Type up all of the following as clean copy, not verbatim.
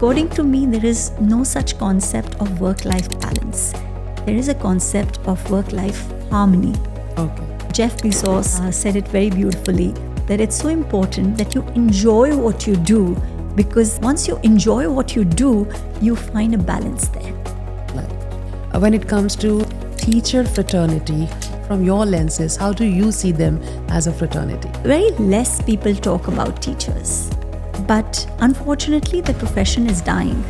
According to me, there is no such concept of work-life balance. There is a concept of work-life harmony. Okay. Jeff Bezos said it very beautifully, that it's so important that you enjoy what you do, because once you enjoy what you do, you find a balance there. When it comes to teacher fraternity, from your lenses, how do you see them as a fraternity? Very less people talk about teachers. But unfortunately, the profession is dying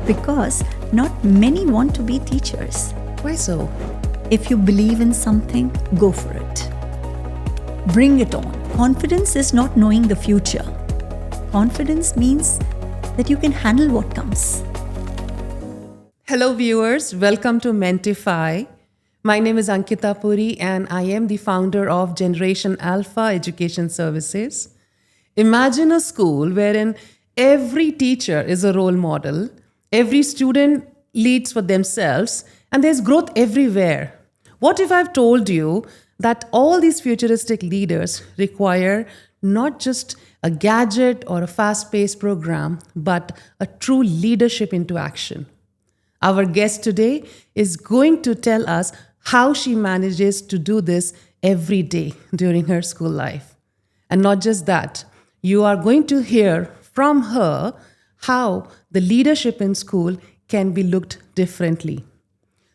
because not many want to be teachers. Why so? If you believe in something, go for it. Bring it on. Confidence is not knowing the future. Confidence means that you can handle what comes. Hello viewers, welcome to Mentify. My name is Ankita Puri and I am the founder of Generation Alpha Education Services. Imagine a school wherein every teacher is a role model, every student leads for themselves, and there's growth everywhere. What if I've told you that all these futuristic leaders require not just a gadget or a fast-paced program, but a true leadership into action? Our guest today is going to tell us how she manages to do this every day during her school life. And not just that, you are going to hear from her how the leadership in school can be looked differently.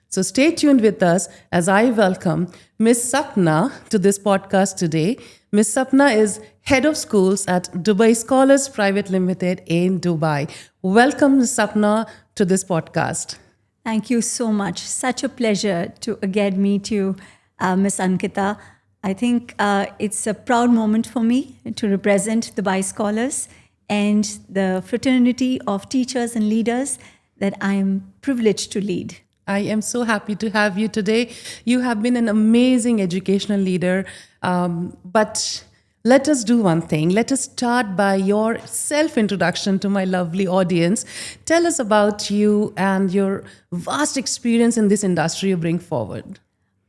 So stay tuned with us as I welcome Ms. Sapna to this podcast today. Ms. Sapna is Head of Schools at Dubai Scholars Private Limited in Dubai. Welcome, Ms. Sapna, to this podcast. Thank you so much. Such a pleasure to again meet you, Ms. Ankita. I think it's a proud moment for me to represent the Dubai Scholars and the fraternity of teachers and leaders that I am privileged to lead. I am so happy to have you today. You have been an amazing educational leader, but let us do one thing. Let us start by your self-introduction to my lovely audience. Tell us about you and your vast experience in this industry you bring forward.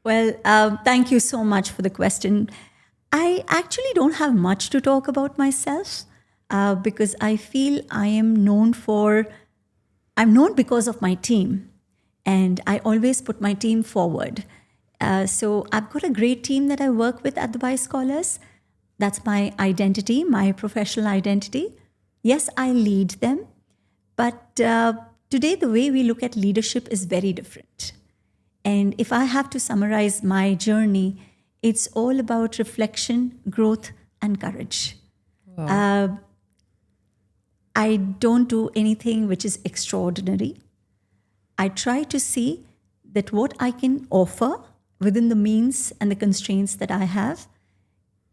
Well, thank you so much for the question. I actually don't have much to talk about myself because I feel I'm known because of my team. And I always put my team forward. So I've got a great team that I work with at the Dubai Scholars. That's my identity, my professional identity. Yes, I lead them. But today, the way we look at leadership is very different. And if I have to summarize my journey, it's all about reflection, growth, and courage. Wow. I don't do anything which is extraordinary. I try to see that what I can offer within the means and the constraints that I have,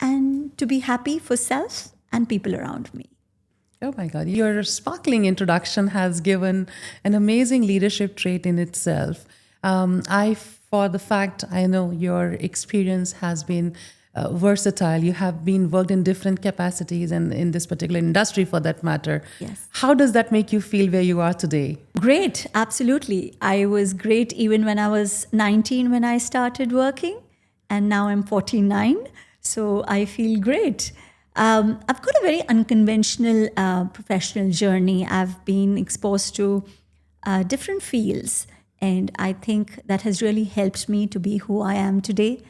and to be happy for self and people around me. Oh my God, your sparkling introduction has given an amazing leadership trait in itself. For the fact I know your experience has been versatile. You have been worked in different capacities and in this particular industry for that matter. Yes. How does that make you feel where you are today? Great, absolutely. I was great even when I was 19 when I started working, and now I'm 49. So I feel great. I've got a very unconventional professional journey. I've been exposed to different fields. And I think that has really helped me to be who I am today.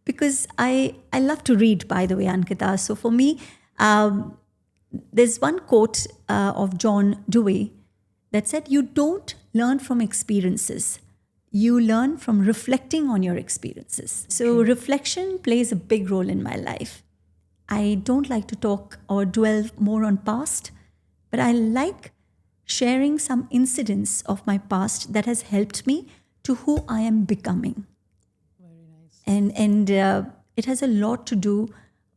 Because I love to read, by the way, Ankita. So for me, there's one quote of John Dewey that said, "You don't learn from experiences. You learn from reflecting on your experiences." So reflection plays a big role in my life. I don't like to talk or dwell more on past, but I like sharing some incidents of my past that has helped me to who I am becoming. Very nice. And it has a lot to do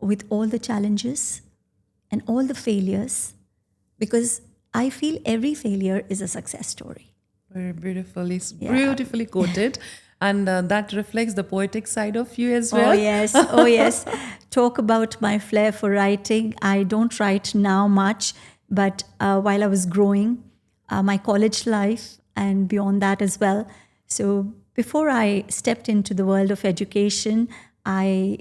with all the challenges and all the failures, because I feel every failure is a success story. Very beautifully quoted. And that reflects the poetic side of you as well. Oh yes. Talk about my flair for writing. I don't write now much, but while I was growing, my college life and beyond that as well. So before I stepped into the world of education, I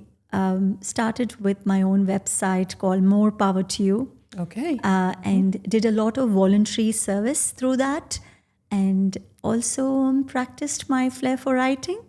started with my own website called More Power to You. Okay. and did a lot of voluntary service through that, and also practiced my flair for writing.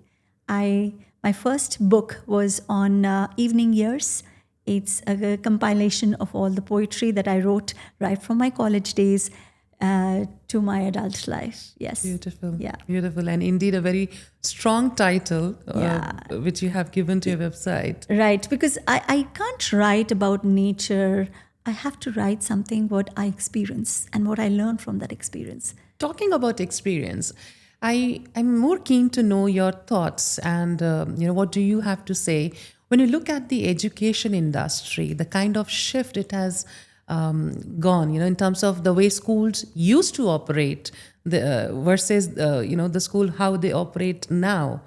My first book was on evening years. It's a compilation of all the poetry that I wrote right from my college days to my adult life. Yes. Beautiful. Yeah. Beautiful. And indeed, a very strong title, Yeah. which you have given to your website. Right, because I can't write about nature. I have to write something what I experience and what I learn from that experience. Talking about experience, I'm more keen to know your thoughts and what do you have to say when you look at the education industry, the kind of shift it has gone, in terms of the way schools used to operate, versus the school how they operate now.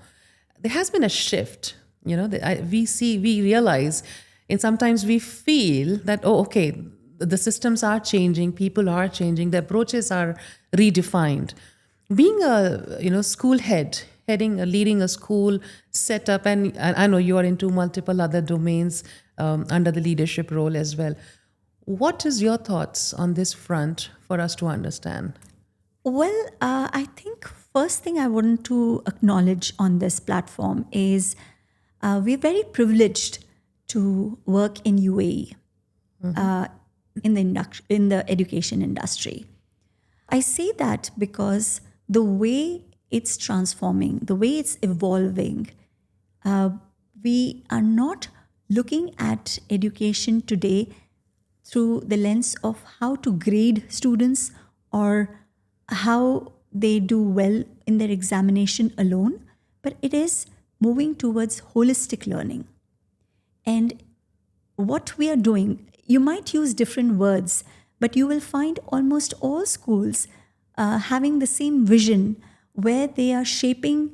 There has been a shift. We realize, and sometimes we feel that, oh, okay, the systems are changing, people are changing, the approaches are redefined. Being a school head, leading a school setup, and I know you are into multiple other domains under the leadership role as well. What is your thoughts on this front for us to understand? Well, I think first thing I want to acknowledge on this platform is we're very privileged to work in UAE in the education industry. I say that because the way it's transforming, the way it's evolving, we are not looking at education today through the lens of how to grade students or how they do well in their examination alone, but it is moving towards holistic learning. And what we are doing, you might use different words, but you will find almost all schools having the same vision where they are shaping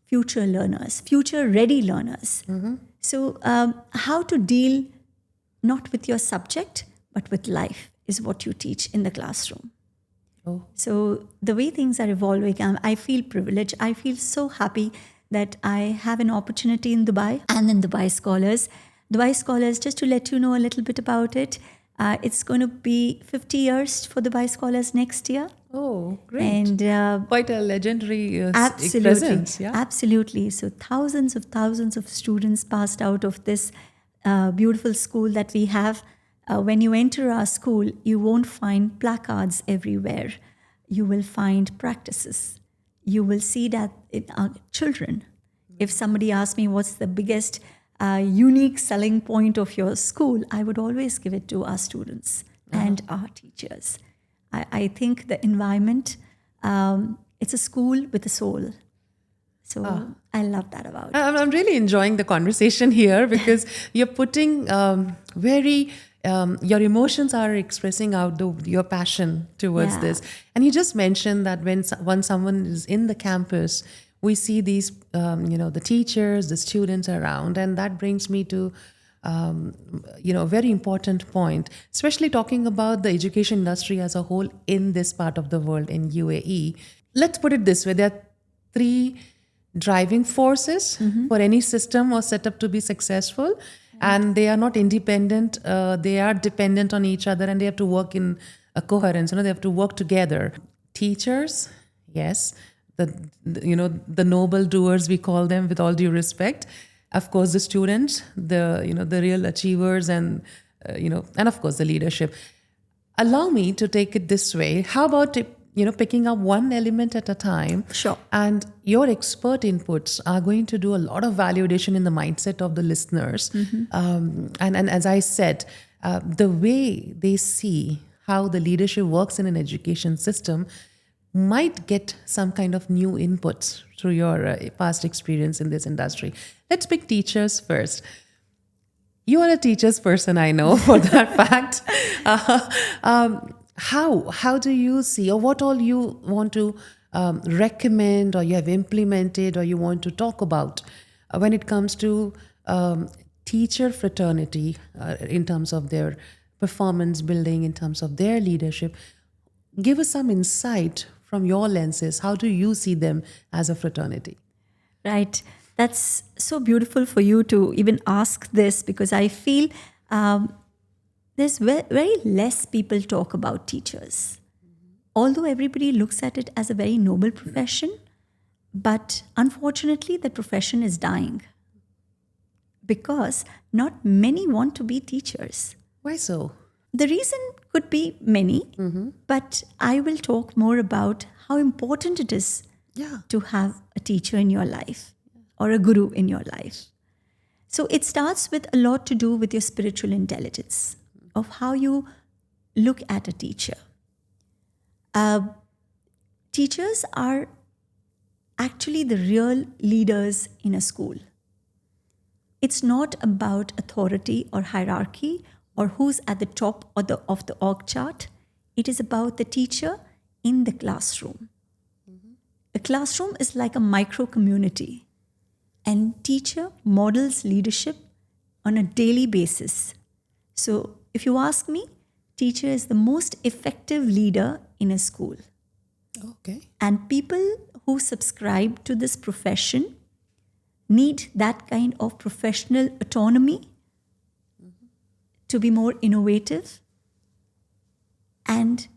future learners, future ready learners. So, how to deal not with your subject, but with life is what you teach in the classroom. Oh. So, the way things are evolving, I feel privileged. I feel so happy that I have an opportunity in Dubai and in Dubai Scholars. Dubai Scholars, just to let you know a little bit about it, it's going to be 50 years for Dubai Scholars next year. Oh, great. And quite a legendary absolutely, presence. Yeah. absolutely. So thousands of students passed out of this beautiful school that we have. When you enter our school, you won't find placards everywhere. You will find practices. You will see that in our children. If somebody asks me what's the biggest unique selling point of your school, I would always give it to our students and our teachers. I think the environment, it's a school with a soul. So I love that about it. I'm really enjoying the conversation here because you're putting your emotions are expressing out your passion towards this. And you just mentioned that when someone is in the campus, we see these, the teachers, the students around, and that brings me to, a very important point, especially talking about the education industry as a whole in this part of the world, in UAE. Let's put it this way. There are three driving forces for any system or setup to be successful. And they are not independent. They are dependent on each other, and they have to work in a coherence. They have to work together. Teachers, yes, the noble doers, we call them with all due respect. Of course, the students, the real achievers, and and of course the leadership. Allow me to take it this way. How about picking up one element at a time? Sure. And your expert inputs are going to do a lot of value addition in the mindset of the listeners. And as I said, the way they see how the leadership works in an education system might get some kind of new inputs through your past experience in this industry. Let's pick teachers first. You are a teacher's person, I know for that fact. How do you see, or what all you want to recommend, or you have implemented, or you want to talk about when it comes to teacher fraternity in terms of their performance building, in terms of their leadership? Give us some insight from your lenses. How do you see them as a fraternity? Right. That's so beautiful for you to even ask this, because I feel there's very less people talk about teachers. Although everybody looks at it as a very noble profession, but unfortunately, the profession is dying because not many want to be teachers. Why so? The reason could be many, but I will talk more about how important it is Yeah. to have a teacher in your life or a guru in your life. So it starts with a lot to do with your spiritual intelligence of how you look at a teacher. Teachers are actually the real leaders in a school. It's not about authority or hierarchy or who's at the top of the org chart. It is about the teacher in the classroom. A classroom is like a micro community, and teacher models leadership on a daily basis. So if you ask me, teacher is the most effective leader in a school. Okay. And people who subscribe to this profession need that kind of professional autonomy to be more innovative and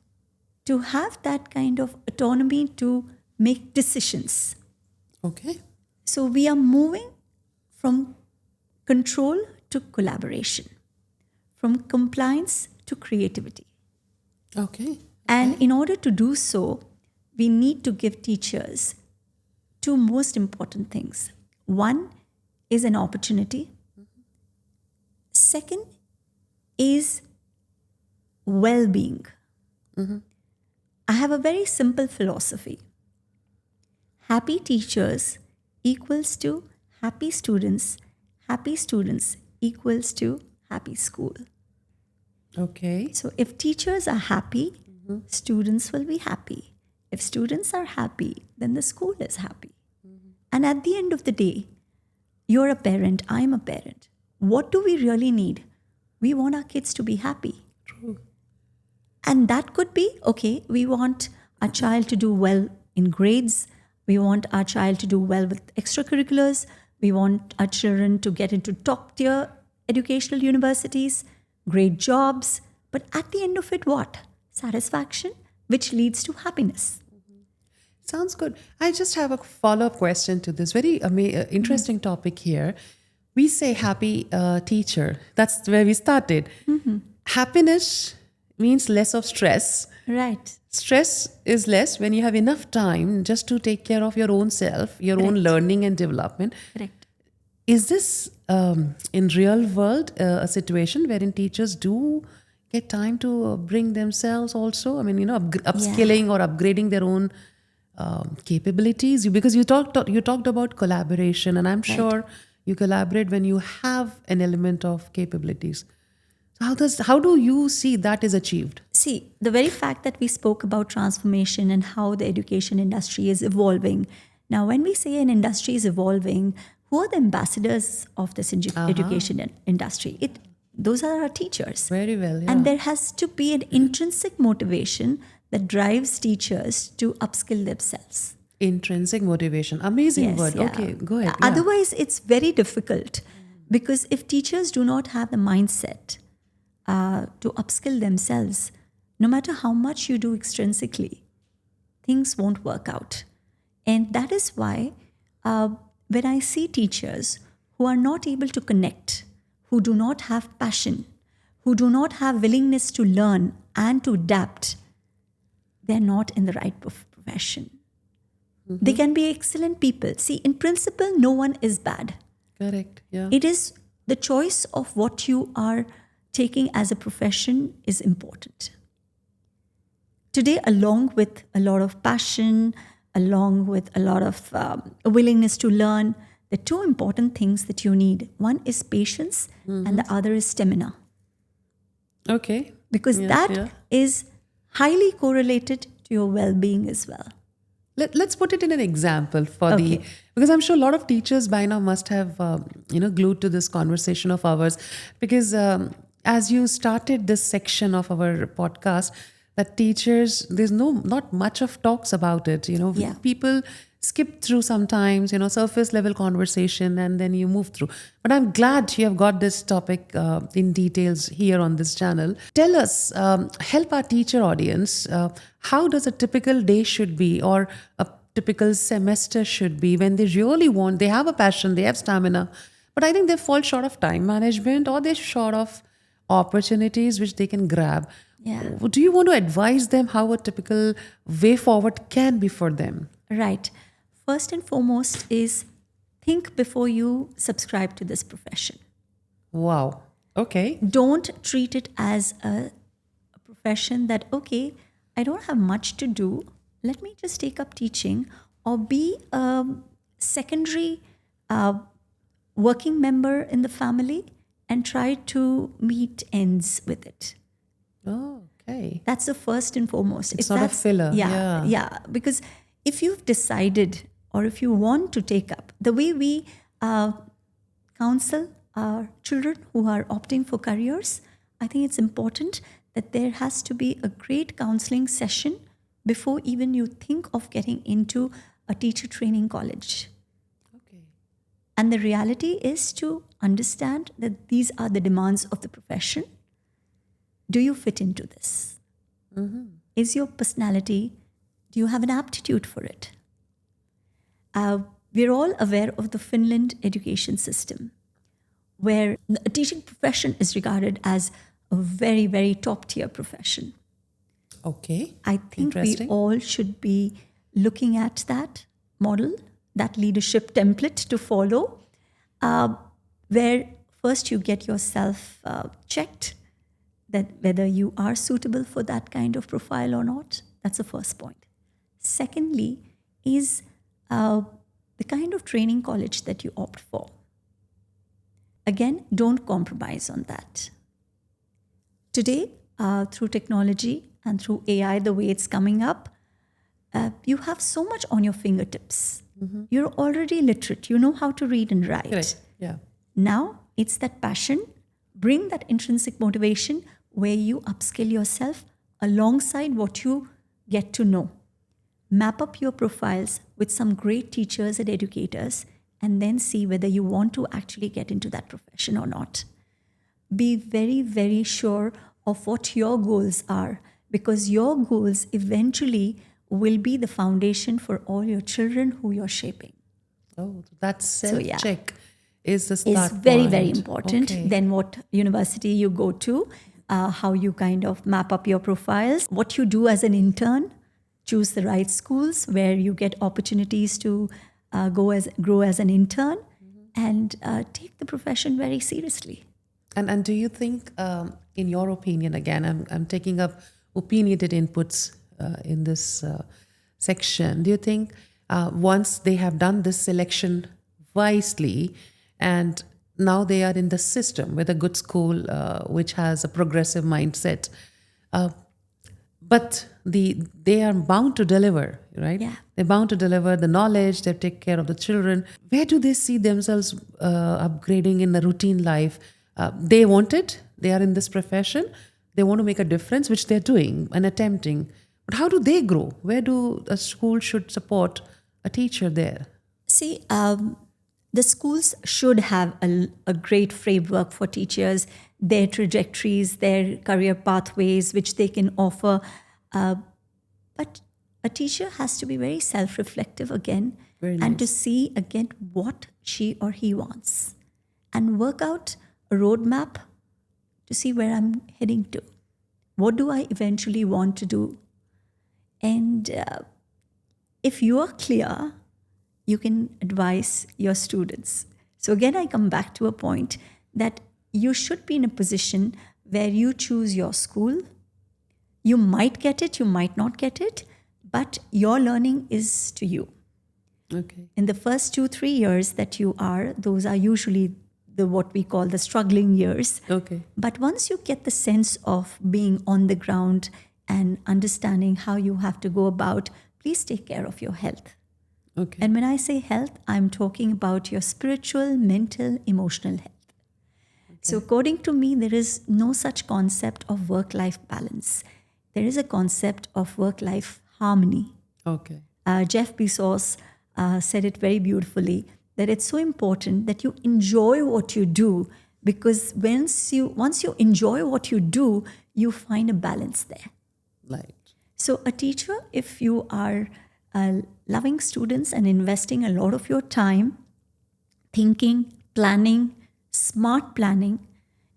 to have that kind of autonomy to make decisions. Okay. So we are moving from control to collaboration, from compliance to creativity. Okay. And in order to do so, we need to give teachers two most important things. One is an opportunity. Second is well-being. I have a very simple philosophy. Happy teachers equals to happy students equals to happy school. Okay. So if teachers are happy, students will be happy. If students are happy, then the school is happy. And at the end of the day, you're a parent, I'm a parent. What do we really need? We want our kids to be happy. True. And that could be, okay, we want our child to do well in grades. We want our child to do well with extracurriculars. We want our children to get into top tier educational universities, great jobs. But at the end of it, what? Satisfaction, which leads to happiness. Sounds good. I just have a follow-up question to this very interesting topic here. We say happy teacher. That's where we started. Happiness means less of stress. Right. Stress is less when you have enough time just to take care of your own self, your own learning and development. Correct. Is this in real world a situation wherein teachers do get time to bring themselves also? I mean, upskilling or upgrading their own capabilities. Because you talked about collaboration, and I'm sure you collaborate when you have an element of capabilities. So how do you see that is achieved? See, the very fact that we spoke about transformation and how the education industry is evolving. Now, when we say an industry is evolving, who are the ambassadors of this education industry? Those are our teachers. Very well, yeah. And there has to be an intrinsic motivation that drives teachers to upskill themselves. Intrinsic motivation. Amazing Yes, word. yeah. Okay, go ahead. Yeah. Otherwise, it's very difficult because if teachers do not have the mindset to upskill themselves, no matter how much you do extrinsically, things won't work out. And that is why when I see teachers who are not able to connect, who do not have passion, who do not have willingness to learn and to adapt, they're not in the right profession. They can be excellent people. See, in principle, no one is bad. Correct. Yeah. It is the choice of what you are taking as a profession is important. Today, along with a lot of passion, along with a lot of willingness to learn, the two important things that you need. One is patience and the other is stamina. Okay. Because that is highly correlated to your well-being as well. Let's put it in an example because I'm sure a lot of teachers by now must have glued to this conversation of ours, because as you started this section of our podcast, that teachers, there's not much of talks about it. Yeah. People skip through sometimes, surface level conversation, and then you move through. But I'm glad you have got this topic in details here on this channel. Tell us, help our teacher audience, how does a typical day should be, or a typical semester should be, when they really want, they have a passion, they have stamina, but I think they fall short of time management, or they're short of opportunities which they can grab. Yeah. Do you want to advise them how a typical way forward can be for them? Right. First and foremost is think before you subscribe to this profession. Wow. Okay. Don't treat it as a profession that, okay, I don't have much to do. Let me just take up teaching, or be a secondary working member in the family and try to meet ends with it. Oh, okay. That's the first and foremost. It's not a filler. Yeah, yeah. Because if you've decided, or if you want to take up, the way we counsel our children who are opting for careers, I think it's important that there has to be a great counseling session before even you think of getting into a teacher training college. Okay. And the reality is to understand that these are the demands of the profession. Do you fit into this? Mm-hmm. Is your personality, do you have an aptitude for it? We're all aware of the Finland education system, where a teaching profession is regarded as a very, very top tier profession. Okay. I think we all should be looking at that model, that leadership template to follow, where first you get yourself checked, that whether you are suitable for that kind of profile or not. That's the first point. Secondly is the kind of training college that you opt for. Again, don't compromise on that. Today, through technology and through AI, the way it's coming up, you have so much on your fingertips. Mm-hmm. You're already literate. You know how to read and write. Correct. Yeah. Now, it's that passion. Bring that intrinsic motivation where you upskill yourself alongside what you get to know. Map up your profiles with some great teachers and educators, and then see whether you want to actually get into that profession or not. Be very, very sure of what your goals are, because your goals eventually will be the foundation for all your children who you're shaping. Oh, that self-check is the Is start very, point. very important. Okay. Then what university you go to, how you kind of map up your profiles, what you do as an intern, choose the right schools where you get opportunities to grow as an intern, and take the profession very seriously. And do you think, in your opinion, again, I'm taking up opinionated inputs in this section. Do you think once they have done this selection wisely, and now they are in the system with a good school which has a progressive mindset, but they are bound to deliver, right? Yeah. They're bound to deliver the knowledge, they take care of the children. Where do they see themselves upgrading in the routine life? They want it, they are in this profession, they want to make a difference, which they're doing and attempting. But how do they grow? Where do a school should support a teacher there? See, the schools should have a great framework for teachers, their trajectories, their career pathways, which they can offer. But a teacher has to be very self-reflective again, Very and to nice. see again what she or he wants, and work out a roadmap to see where I'm heading to. What do I eventually want to do? And if you are clear, you can advise your students. So again, I come back to a point that you should be in a position where you choose your school. You might get it, you might not get it, but your learning is to you. Okay. In the first 2-3 years that you are, those are usually what we call the struggling years. Okay. But once you get the sense of being on the ground and understanding how you have to go about, please take care of your health. Okay. And when I say health, I'm talking about your spiritual, mental, emotional health. So according to me, there is no such concept of work-life balance. There is a concept of work-life harmony. Okay. Jeff Bezos said it very beautifully, that it's so important that you enjoy what you do, because once you enjoy what you do, you find a balance there. Right. So a teacher, if you are loving students and investing a lot of your time thinking, planning, smart planning,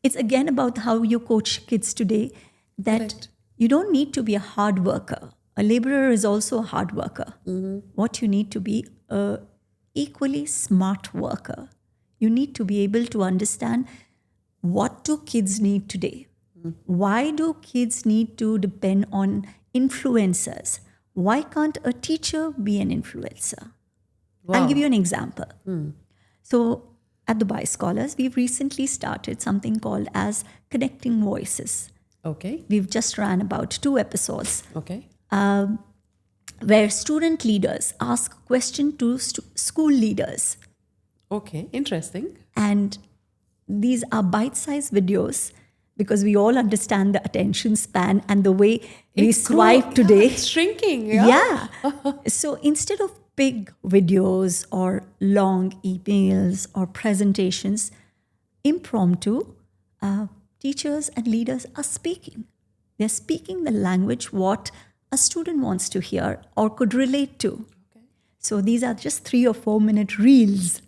it's again about how you coach kids today, that Correct. you don't need to be a hard worker. A laborer is also a hard worker. What you need to be a equally smart worker. You need to be able to understand, what do kids need today? Why do kids need to depend on influencers? Why can't a teacher be an influencer? I'll give you an example. So at Dubai Scholars, we've recently started something called as Connecting Voices. Okay. We've just ran about 2 episodes Okay. where student leaders ask questions to school leaders. Okay. Interesting. And these are bite-sized videos, because we all understand the attention span and the way we It's swipe today. It's shrinking. Yeah. So instead of big videos or long emails or presentations, impromptu, teachers and leaders are speaking. They're speaking the language what a student wants to hear or could relate to. So these are just 3 or 4 minute reels,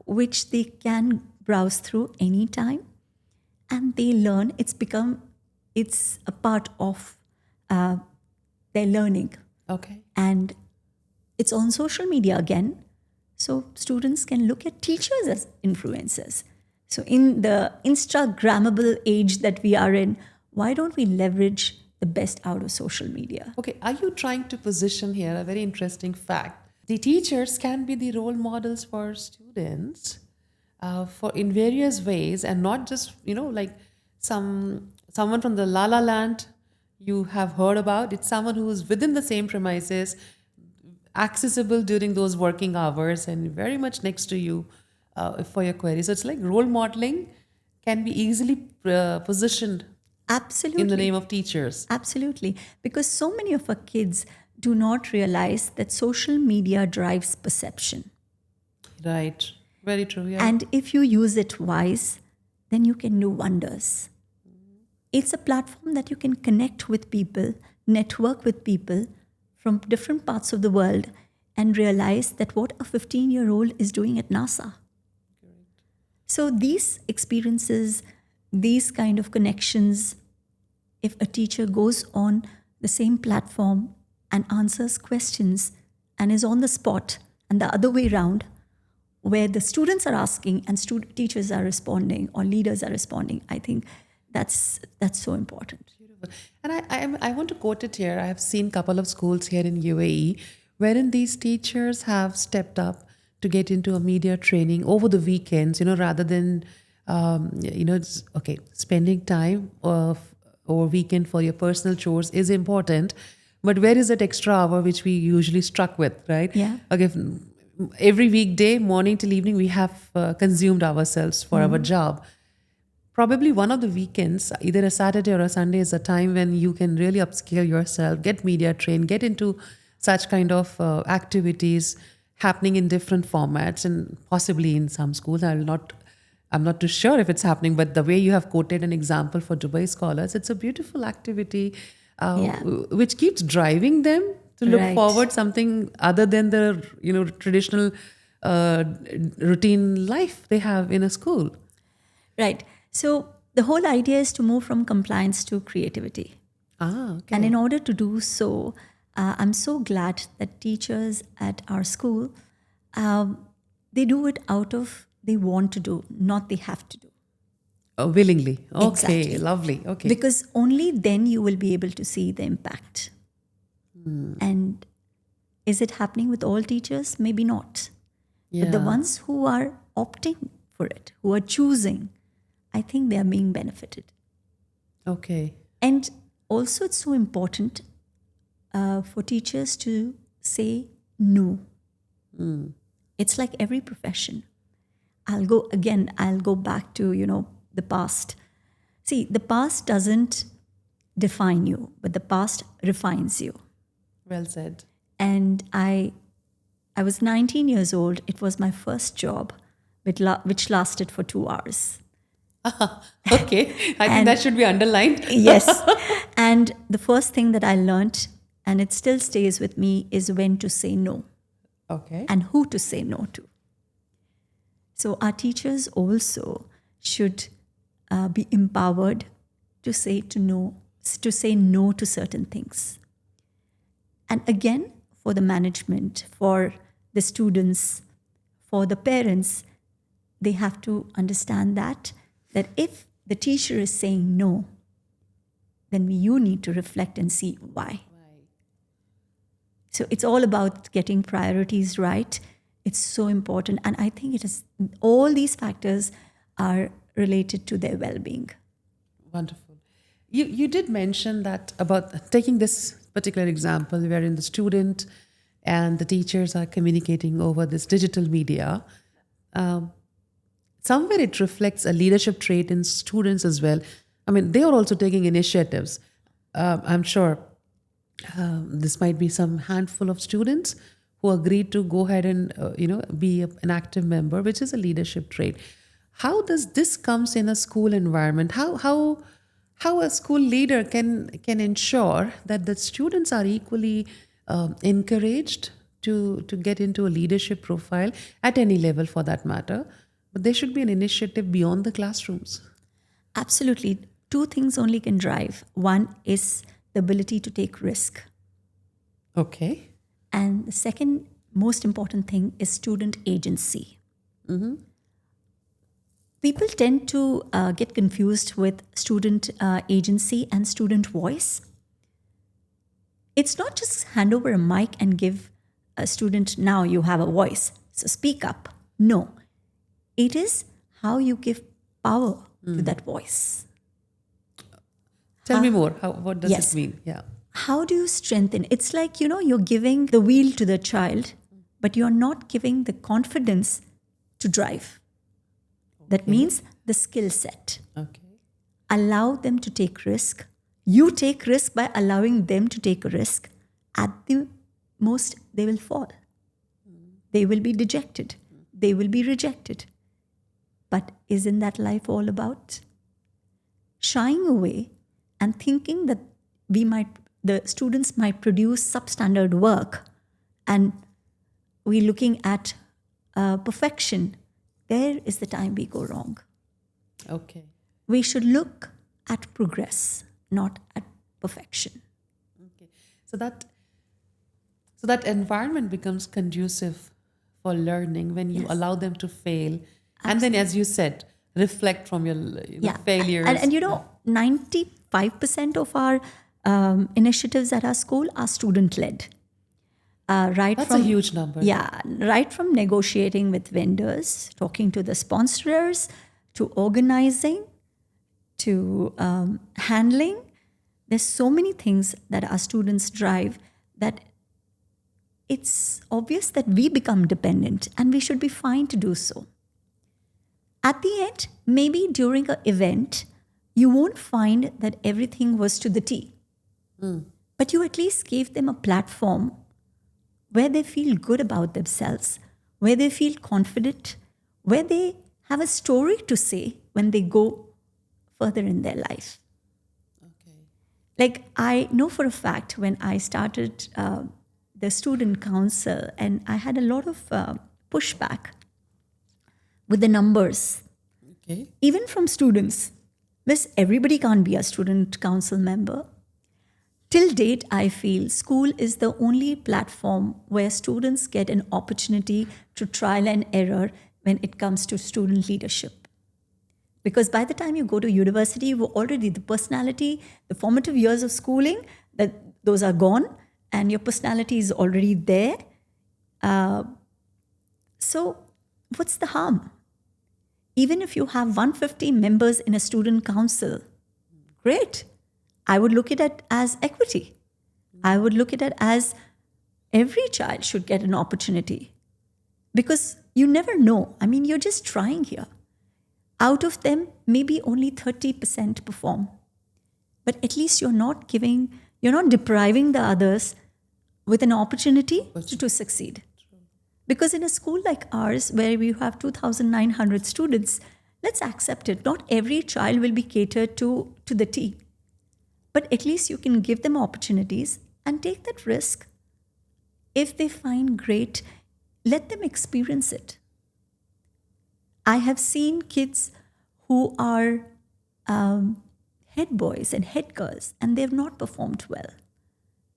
which they can browse through anytime, and they learn. It's a part of their learning, Okay. and it's on social media again. So students can look at teachers as influencers. So in the Instagrammable age that we are in, why don't we leverage the best out of social media? Okay. Are you trying to position here a very interesting fact? The teachers can be the role models for students, for in various ways, and not just like someone from the La La Land you have heard about. It's someone who is within the same premises, accessible during those working hours, and very much next to you for your query. So it's like role modeling can be easily positioned Absolutely. in the name of teachers. Absolutely. Because so many of our kids do not realize that social media drives perception. Right. Very true. Yeah. And if you use it wise, then you can do wonders. It's a platform that you can connect with people, network with people from different parts of the world, and realize that what a 15-year-old is doing at NASA. So these experiences, these kind of connections, if a teacher goes on the same platform and answers questions and is on the spot, and the other way around, where the students are asking and teachers are responding or leaders are responding, I think that's so important. Beautiful. And I want to quote it here. I have seen a couple of schools here in UAE wherein these teachers have stepped up to get into a media training over the weekends, rather than, spending time over weekend for your personal chores is important. But where is that extra hour which we usually struck with, right? Yeah. Okay. Every weekday, morning till evening, we have consumed ourselves for our job. Probably one of the weekends, either a Saturday or a Sunday, is a time when you can really upscale yourself, get media trained, get into such kind of activities happening in different formats, and possibly in some schools. I'm not too sure if it's happening, but the way you have quoted an example for Dubai Scholars, it's a beautiful activity which keeps driving them to look Right. forward something other than the traditional routine life they have in a school. Right. So the whole idea is to move from compliance to creativity. Okay. And in order to do so, I'm so glad that teachers at our school, they do it out of they want to do, not they have to do. Willingly. Okay, Exactly. lovely. Okay. Because only then you will be able to see the impact. And is it happening with all teachers? Maybe not. But the Yeah. ones who are opting for it, who are choosing, I think they are being benefited. Okay. And also, it's so important for teachers to say no. It's like every profession. I'll go back to, the past. See, the past doesn't define you, but the past refines you. Well said. And I I was 19 years old. It was my first job, which lasted for 2 hours. Okay, I think And that should be underlined. yes. And the first thing that I learned, and it still stays with me, is when to say no Okay. and who to say no to. So our teachers also should be empowered to say no to certain things. And again, for the management, for the students, for the parents, they have to understand that if the teacher is saying no, then you need to reflect and see why. So it's all about getting priorities right. It's so important. And I think all these factors are related to their well-being. Wonderful. You did mention that about taking this particular example wherein the student and the teachers are communicating over this digital media. Somewhere it reflects a leadership trait in students as well. I mean, they are also taking initiatives. I'm sure this might be some handful of students who agreed to go ahead and be an active member, which is a leadership trait. How does this comes in a school environment? How a school leader can ensure that the students are equally encouraged to get into a leadership profile at any level for that matter? But there should be an initiative beyond the classrooms. Absolutely. Two things only can drive. One is the ability to take risk. Okay. And the second most important thing is student agency. People tend to get confused with student agency and student voice. It's not just hand over a mic and give a student, now you have a voice, so speak up. No, it is how you give power to that voice. Tell me more. What does Yes. it mean? Yeah. How do you strengthen? It's like, you're giving the wheel to the child, but you're not giving the confidence to drive. That means the skill set. Okay. Allow them to take risk. You take risk by allowing them to take a risk. At the most, they will fall. They will be dejected. They will be rejected. But isn't that life all about? Shying away and thinking that the students might produce substandard work, and we're looking at perfection. There is the time we go wrong. Okay. We should look at progress, not at perfection. Okay. So that environment becomes conducive for learning when you allow them to fail. And then, as you said, reflect from your failures. And 95% of our initiatives at our school are student-led. That's a huge number. Yeah, right from negotiating with vendors, talking to the sponsors, to organizing, to handling. There's so many things that our students drive that it's obvious that we become dependent, and we should be fine to do so. At the end, maybe during an event, you won't find that everything was to the T. But you at least gave them a platform where they feel good about themselves, where they feel confident, where they have a story to say when they go further in their life. Okay. Like, I know for a fact when I started the student council, and I had a lot of pushback with the numbers, Okay. even from students. Miss, everybody can't be a student council member. Till date, I feel school is the only platform where students get an opportunity to trial and error when it comes to student leadership. Because by the time you go to university, you've already the personality, the formative years of schooling, those are gone, and your personality is already there. So what's the harm? Even if you have 150 members in a student council, great. I would look at it as equity. I would look at it as every child should get an opportunity. You're never know. I mean, you're just trying here. Out of them, maybe only 30% perform. But at least you're not depriving the others with an opportunity to succeed. Because in a school like ours, where we have 2,900 students, let's accept it. Not every child will be catered to the T. But at least you can give them opportunities and take that risk. If they find great, let them experience it. I have seen kids who are head boys and head girls, and they have not performed well.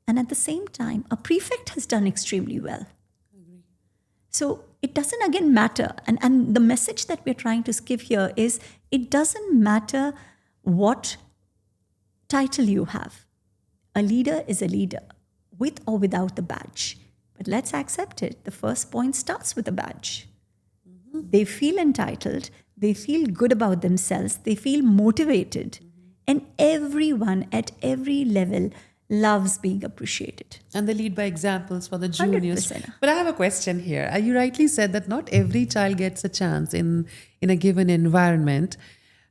And at the same time, a prefect has done extremely well. So it doesn't again matter. And the message that we're trying to give here is it doesn't matter what title you have. A leader is a leader, with or without the badge. But let's accept it. The first point starts with a badge. They feel entitled. They feel good about themselves. They feel motivated. And everyone at every level loves being appreciated. And they lead by examples for the juniors. 100%. But I have a question here. You rightly said that not every child gets a chance in a given environment.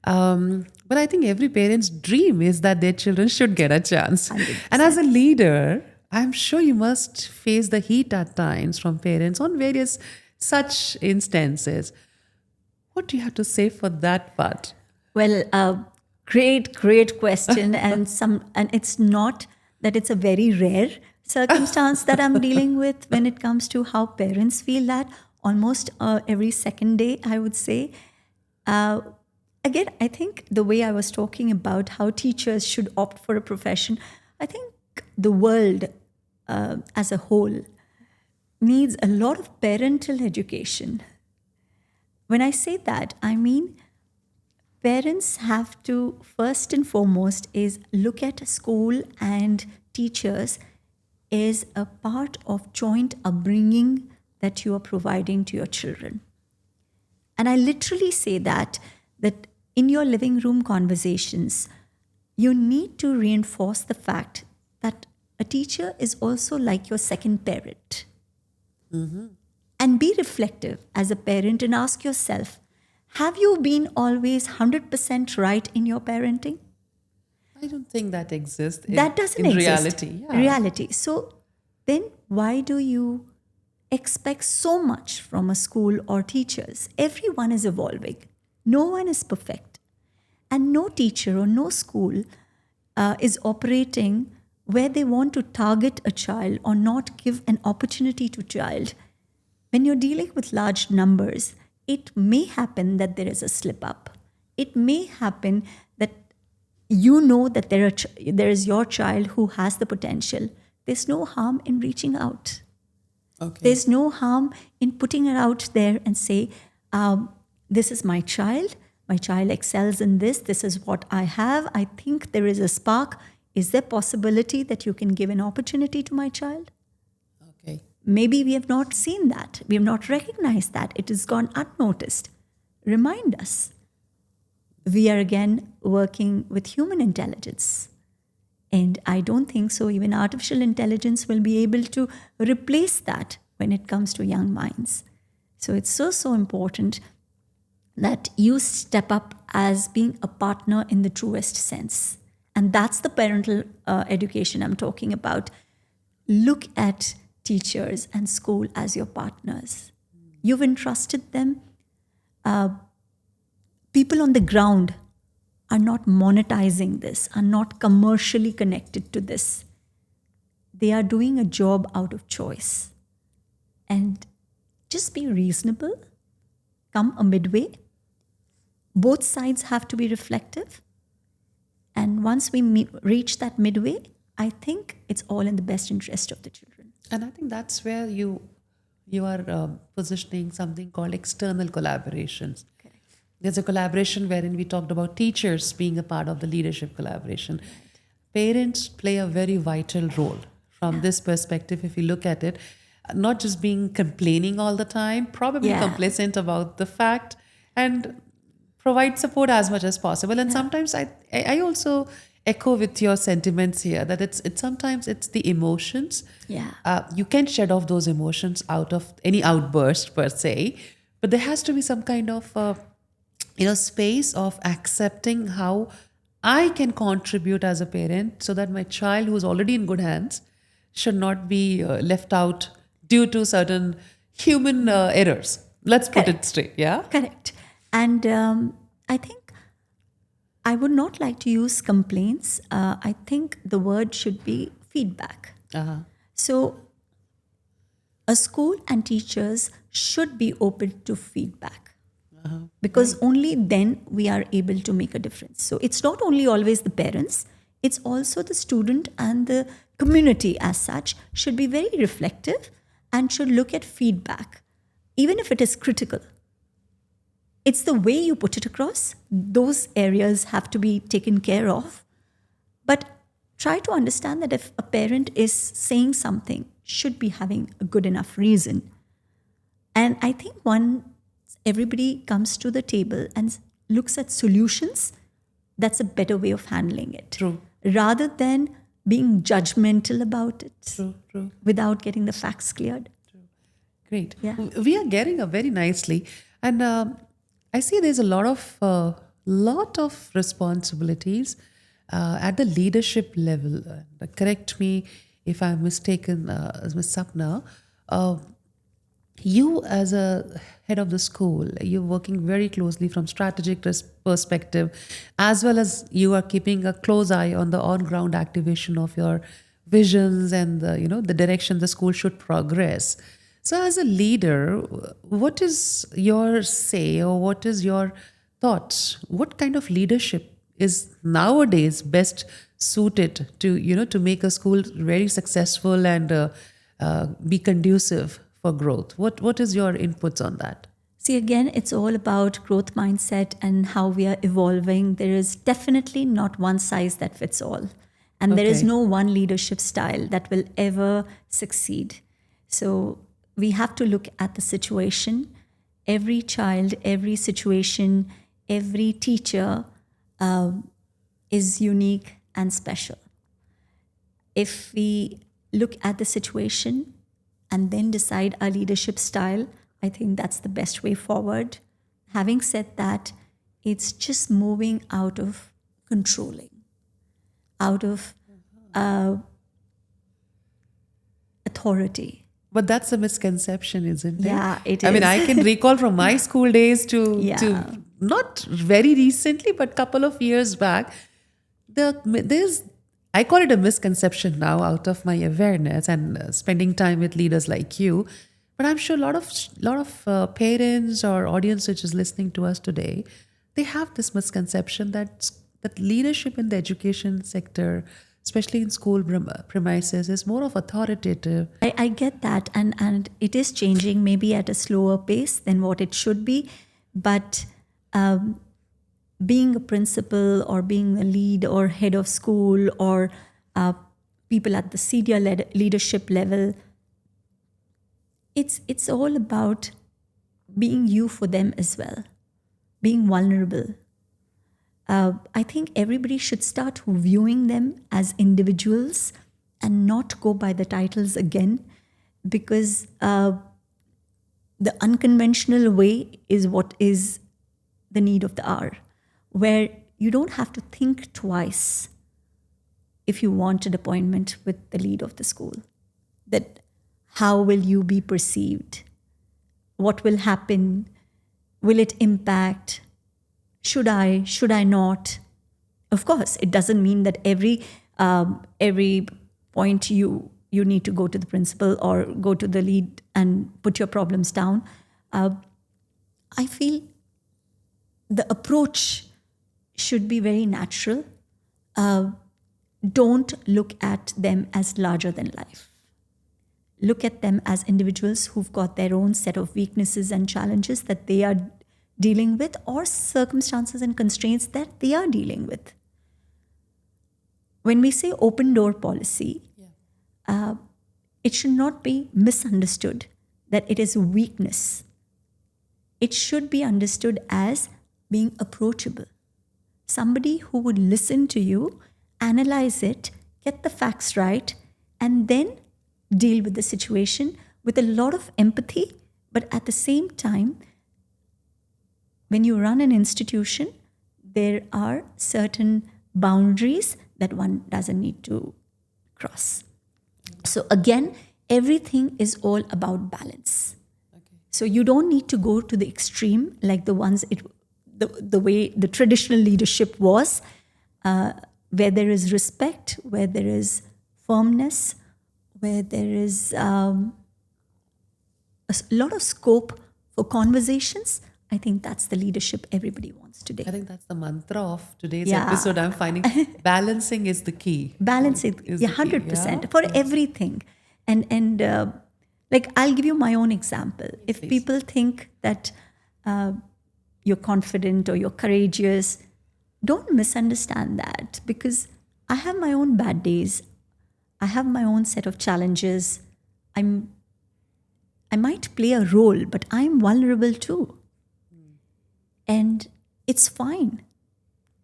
But I think every parent's dream is that their children should get a chance. 100%. And as a leader, I'm sure you must face the heat at times from parents on various such instances. What do you have to say for that part? Well, great question, and it's not that it's a very rare circumstance that I'm dealing with when it comes to how parents feel that almost every second day, I would say. Again, I think the way I was talking about how teachers should opt for a profession, I think the world as a whole needs a lot of parental education. When I say that, I mean parents have to first and foremost is look at school and teachers as a part of joint upbringing that you are providing to your children. And I literally say that in your living room conversations, you need to reinforce the fact that a teacher is also like your second parent. And be reflective as a parent and ask yourself, have you been always 100% right in your parenting? I don't think that exists That doesn't in exist. reality. Yeah. Reality. So then why do you expect so much from a school or teachers? Everyone is evolving. No one is perfect. And no teacher or no school is operating where they want to target a child or not give an opportunity to child. When you're dealing with large numbers, it may happen that there is a slip up. It may happen that you know that there is your child who has the potential. There's no harm in reaching out. Okay. There's no harm in putting it out there and say, this is my child. My child excels in this. This is what I have. I think there is a spark. Is there possibility that you can give an opportunity to my child? Okay. Maybe we have not seen that. We have not recognized that. It has gone unnoticed. Remind us. We are again working with human intelligence. And I don't think so. Even artificial intelligence will be able to replace that when it comes to young minds. So it's so important that you step up as being a partner in the truest sense. And that's the parental education I'm talking about. Look at teachers and school as your partners. You've entrusted them. People on the ground are not monetizing this, are not commercially connected to this. They are doing a job out of choice. And just be reasonable. Come a midway. Both sides have to be reflective. And once we reach that midway, I think it's all in the best interest of the children. And I think that's where you are positioning something called external collaborations. Correct. There's a collaboration wherein we talked about teachers being a part of the leadership collaboration. Right. Parents play a very vital role from this perspective, if you look at it. Not just being complaining all the time, probably complacent about the fact, and provide support as much as possible. And sometimes I also echo with your sentiments here that it's sometimes it's the emotions. Yeah. You can shed off those emotions out of any outburst per se, but there has to be some kind of space of accepting how I can contribute as a parent so that my child who's already in good hands should not be left out due to certain human errors. Let's put it Correct. straight. Yeah. Correct. And I think I would not like to use complaints. I think the word should be feedback. Uh-huh. So, a school and teachers should be open to feedback because only then we are able to make a difference. So, it's not only always the parents, it's also the student and the community as such should be very reflective and should look at feedback, even if it is critical. It's the way you put it across. Those areas have to be taken care of. But try to understand that if a parent is saying something, should be having a good enough reason. And I think once everybody comes to the table and looks at solutions, that's a better way of handling it. True. Rather than being judgmental about it True. without getting the facts cleared. Great. Yeah. We are getting up very nicely, and I see there's a lot of responsibilities at the leadership level. Correct me if I'm mistaken, Ms. Sapna. You as a head of the school, you're working very closely from strategic perspective, as well as you are keeping a close eye on the on-ground activation of your visions and the direction the school should progress. So as a leader, what is your say or what is your thoughts? What kind of leadership is nowadays best suited to make a school very successful and be conducive for growth? What is your inputs on that? See, again, it's all about growth mindset and how we are evolving. There is definitely not one size that fits all. And there is Okay. no one leadership style that will ever succeed. So we have to look at the situation. Every child, every situation, every teacher is unique and special. If we look at the situation and then decide our leadership style, I think that's the best way forward. Having said that, it's just moving out of controlling, out of authority. But that's a misconception, isn't it? Yeah, it I mean, is. I can recall from my school days to Yeah. not very recently, but couple of years back, there's I call it a misconception now out of my awareness and spending time with leaders like you. But I'm sure a lot of parents or audience which is listening to us today, they have this misconception that leadership in the education sector, especially in school premises, is more of authoritative. I get that, and it is changing maybe at a slower pace than what it should be. But being a principal or being a lead or head of school or people at the senior leadership level, it's all about being you for them as well, being vulnerable. I think everybody should start viewing them as individuals and not go by the titles again, because the unconventional way is what is the need of the hour, where you don't have to think twice if you want an appointment with the lead of the school. That how will you be perceived? What will happen? Will it impact? Should I not? Of course, it doesn't mean that every point you need to go to the principal or go to the lead and put your problems down. I feel the approach should be very natural. Don't look at them as larger than life. Look at them as individuals who've got their own set of weaknesses and challenges that they are dealing with, or circumstances and constraints that they are dealing with. When we say open door policy, it should not be misunderstood that it is weakness. It should be understood as being approachable. Somebody who would listen to you, analyze it, get the facts right, and then deal with the situation with a lot of empathy. But at the same time, when you run an institution, there are certain boundaries that one doesn't need to cross. So again, everything is all about balance. So you don't need to go to the extreme like the way the traditional leadership was, where there is respect, where there is firmness, where there is lot of scope for conversations. I think that's the leadership everybody wants today. I think that's the mantra of today's Yeah. episode. I'm finding balancing is the key. Balance it, Is yeah, the key, 100% yeah? for everything. And like, I'll give you my own example. If Please. people think that you're confident or you're courageous, don't misunderstand that, because I have my own bad days. I have my own set of challenges. I might play a role, but I'm vulnerable too. And it's fine.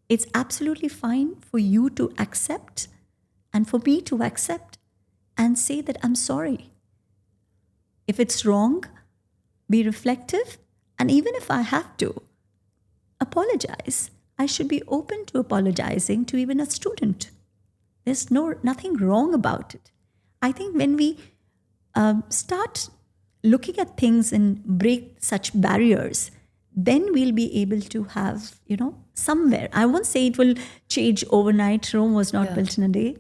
It's absolutely fine for you to accept and for me to accept and say that I'm sorry. If it's wrong, be reflective. And even if I have to, apologize. I should be open to apologizing to even a student. There's nothing wrong about it. I think when we start looking at things and break such barriers, then we'll be able to have, somewhere. I won't say it will change overnight. Rome was not built in a day.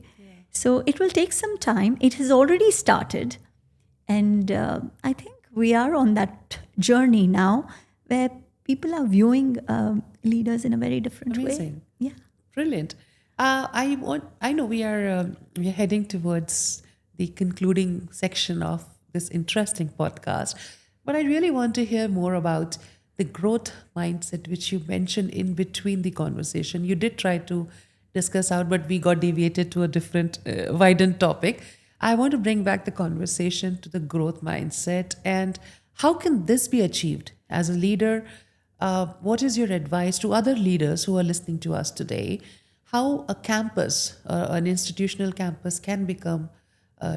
So it will take some time. It has already started. And I think we are on that journey now where people are viewing leaders in a very different way. Amazing. Yeah. Brilliant. I know we are heading towards the concluding section of this interesting podcast, but I really want to hear more about the growth mindset which you mentioned in between the conversation. You did try to discuss out, but we got deviated to a different widened topic. I want to bring back the conversation to the growth mindset and how can this be achieved as a leader? What is your advice to other leaders who are listening to us today? How a campus, an institutional campus, can become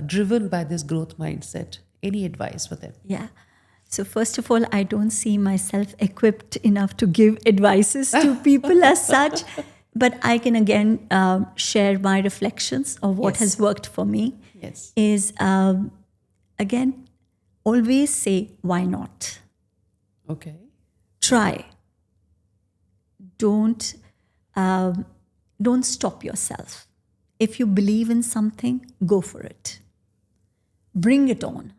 driven by this growth mindset? Any advice for them? Yeah. So first of all, I don't see myself equipped enough to give advices to people as such, but I can again share my reflections of what has worked for me. Yes. Is again, always say, why not? Okay. Try. Don't stop yourself. If you believe in something, go for it. Bring it on.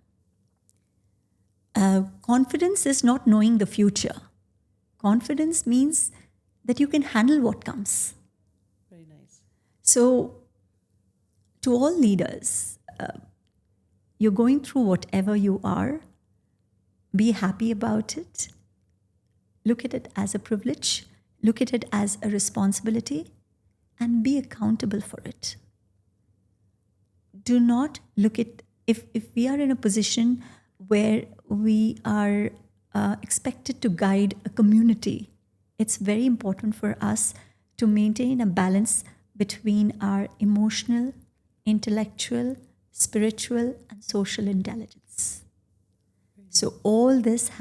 Confidence is not knowing the future. Confidence means that you can handle what comes. Very nice. So, to all leaders, you're going through whatever you are, be happy about it. Look at it as a privilege. Look at it as a responsibility and be accountable for it. Do not look at, if we are in a position where we are expected to guide a community, it's very important for us to maintain a balance between our emotional, intellectual, spiritual, and social intelligence. So all this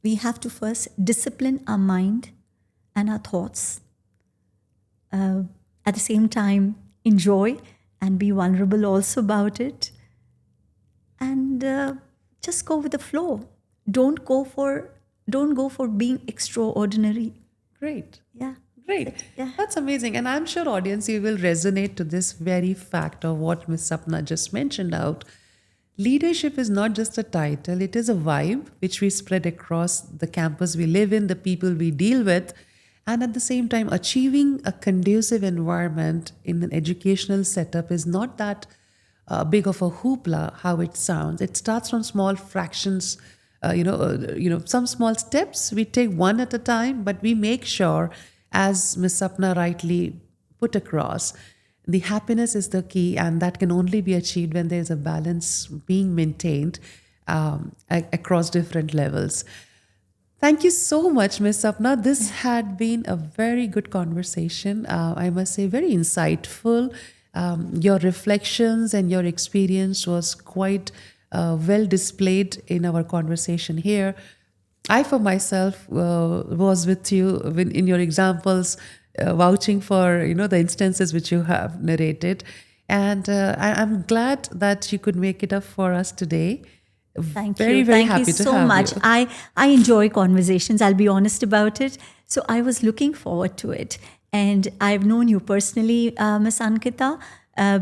we have to first discipline our mind and our thoughts. At the same time, enjoy and be vulnerable also about it. And just go with the flow. Don't go for being extraordinary. Great. Yeah. Great. Yeah. That's amazing. And I'm sure audience, you will resonate to this very fact of what Ms. Sapna just mentioned out. Leadership is not just a title, it is a vibe which we spread across the campus we live in, the people we deal with, and at the same time, achieving a conducive environment in an educational setup is not that big of a hoopla, how it sounds. It starts from small fractions, some small steps. We take one at a time, but we make sure, as Ms. Sapna rightly put across, the happiness is the key, and that can only be achieved when there's a balance being maintained across different levels. Thank you so much, Ms. Sapna. This had been a very good conversation. I must say, very insightful. Your reflections and your experience was quite well displayed in our conversation here. I, for myself, was with you in your examples, vouching for the instances which you have narrated, and I'm glad that you could make it up for us today. Thank Very, you. very Thank you happy to so have much. you. I enjoy conversations. I'll be honest about it. So I was looking forward to it. And I've known you personally, Miss Ankita. Uh,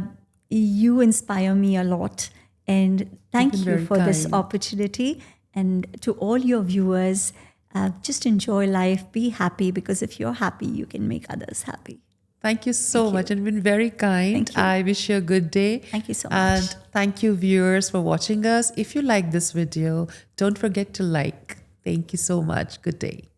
you inspire me a lot. And You've been thank you very for this kind. opportunity. And to all your viewers, just enjoy life, be happy, because if you're happy, you can make others happy. Thank you so Thank much you. and been very kind. Thank you. I wish you a good day. Thank you so And much. thank you, viewers, for watching us. If you like this video, don't forget to like. Thank you so much. Good day.